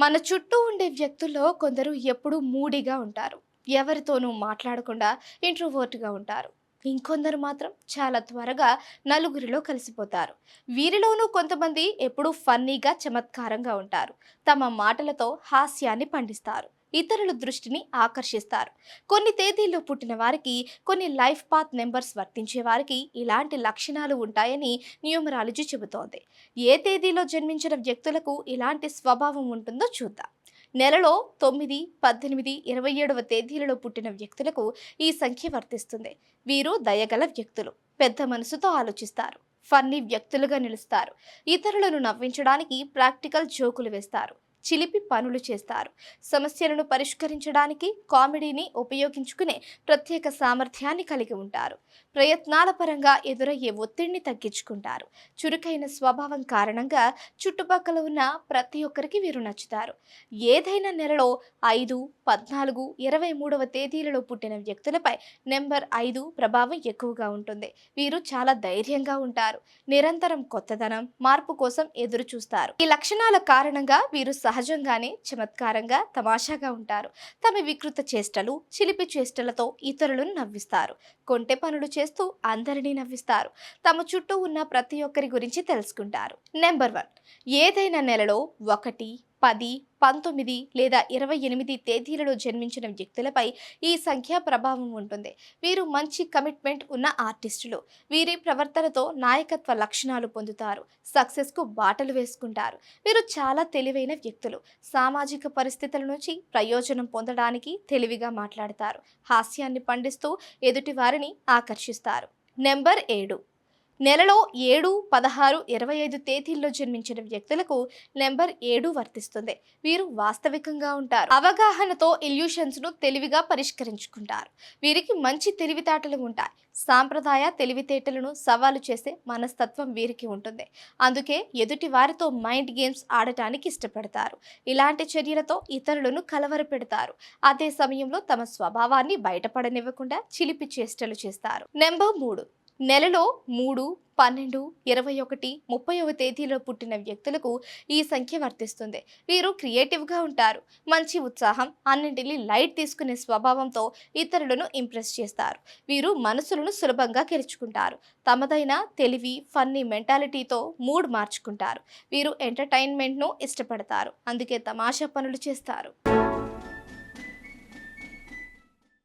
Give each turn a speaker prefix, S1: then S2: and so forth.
S1: మన చుట్టూ ఉండే వ్యక్తుల్లో కొందరు ఎప్పుడూ మూడీగా ఉంటారు. ఎవరితోనూ మాట్లాడకుండా ఇంట్రోవర్ట్‌గా ఉంటారు. ఇంకొందరు మాత్రం చాలా త్వరగా నలుగురిలో కలిసిపోతారు. వీరిలోనూ కొంతమంది ఎప్పుడూ ఫన్నీగా, చమత్కారంగా ఉంటారు. తమ మాటలతో హాస్యాన్ని పండిస్తారు. ఇతరుల దృష్టిని ఆకర్షిస్తారు. కొన్ని తేదీల్లో పుట్టిన వారికి, కొన్ని లైఫ్ పాత్ నెంబర్స్ వర్తించే వారికి ఇలాంటి లక్షణాలు ఉంటాయని న్యూమరాలజీ చెబుతోంది. ఏ తేదీలో జన్మించిన వ్యక్తులకు ఇలాంటి స్వభావం ఉంటుందో చూద్దాం. నెలలో 9, 18, 27వ తేదీలలో పుట్టిన వ్యక్తులకు ఈ సంఖ్య వర్తిస్తుంది. వీరు దయగల వ్యక్తులు, పెద్ద మనసుతో ఆలోచిస్తారు, ఫన్నీ వ్యక్తులుగా నిలుస్తారు, ఇతరులను నవ్వించడానికి ప్రాక్టికల్ జోకులు వేస్తారు, చిలిపి పనులు చేస్తారు, సమస్యలను పరిష్కరించడానికి కామెడీని ఉపయోగించుకునే ప్రత్యేక సామర్థ్యాన్ని కలిగి ఉంటారు, ప్రయత్నాల పరంగా ఎదురయ్యే ఒత్తిడిని తగ్గించుకుంటారు, చురుకైన స్వభావం కారణంగా చుట్టుపక్కల ఉన్న ప్రతి ఒక్కరికి వీరు నచ్చుతారు. ఏదైనా నెలలో 5, 14, 23వ తేదీలలో పుట్టిన వ్యక్తులపై నెంబర్ 5 ప్రభావం ఎక్కువగా ఉంటుంది. వీరు చాలా ధైర్యంగా ఉంటారు, నిరంతరం కొత్తదనం, మార్పు కోసం ఎదురు చూస్తారు. ఈ లక్షణాల కారణంగా వీరు సహజంగానే చమత్కారంగా, తమాషాగా ఉంటారు. తమ వికృత చేష్టలు, చిలిపి చేష్టలతో ఇతరులను నవ్విస్తారు. కొంటె పనులు చేస్తూ అందరినీ నవ్విస్తారు. తమ చుట్టూ ఉన్న ప్రతి ఒక్కరి గురించి తెలుసుకుంటారు. నెంబర్ 1. ఏదైనా నెలలో 1, 10, 19 లేదా 28 తేదీలలో జన్మించిన వ్యక్తులపై ఈ సంఖ్య ప్రభావం ఉంటుంది. వీరు మంచి కమిట్మెంట్ ఉన్న ఆర్టిస్టులు. వీరి ప్రవర్తనతో నాయకత్వ లక్షణాలు పొందుతారు. సక్సెస్కు బాటలు వేసుకుంటారు. వీరు చాలా తెలివైన వ్యక్తులు. సామాజిక పరిస్థితుల నుంచి ప్రయోజనం పొందడానికి తెలివిగా మాట్లాడతారు. హాస్యాన్ని పండిస్తూ ఎదుటి వారిని ఆకర్షిస్తారు. నెంబర్ 7. నెలలో 7, 16, 25 తేదీల్లో జన్మించిన వ్యక్తులకు నెంబర్ 7 వర్తిస్తుంది. వీరు వాస్తవికంగా ఉంటారు. అవగాహనతో ఇల్యూషన్స్ను తెలివిగా పరిష్కరించుకుంటారు. వీరికి మంచి తెలివితేటలు ఉంటాయి. సాంప్రదాయ తెలివితేటలను సవాలు చేసే మనస్తత్వం వీరికి ఉంటుంది. అందుకే ఎదుటి వారితో మైండ్ గేమ్స్ ఆడటానికి ఇష్టపడతారు. ఇలాంటి చర్యలతో ఇతరులను కలవరపెడతారు. అదే సమయంలో తమ స్వభావాన్ని బయటపడనివ్వకుండా చిలిపి చేష్టలు చేస్తారు. నెంబర్ 3. నెలలో 3, 12, 21, 30వ తేదీలో పుట్టిన వ్యక్తులకు ఈ సంఖ్య వర్తిస్తుంది. వీరు క్రియేటివ్గా ఉంటారు. మంచి ఉత్సాహం, అన్నింటినీ లైట్ తీసుకునే స్వభావంతో ఇతరులను ఇంప్రెస్ చేస్తారు. వీరు మనసులను సులభంగా గెలుచుకుంటారు. తమదైన తెలివి, ఫన్నీ మెంటాలిటీతో మూడ్ మార్చుకుంటారు. వీరు ఎంటర్టైన్మెంట్ను ఇష్టపడతారు. అందుకే తమాషా పనులు చేస్తారు.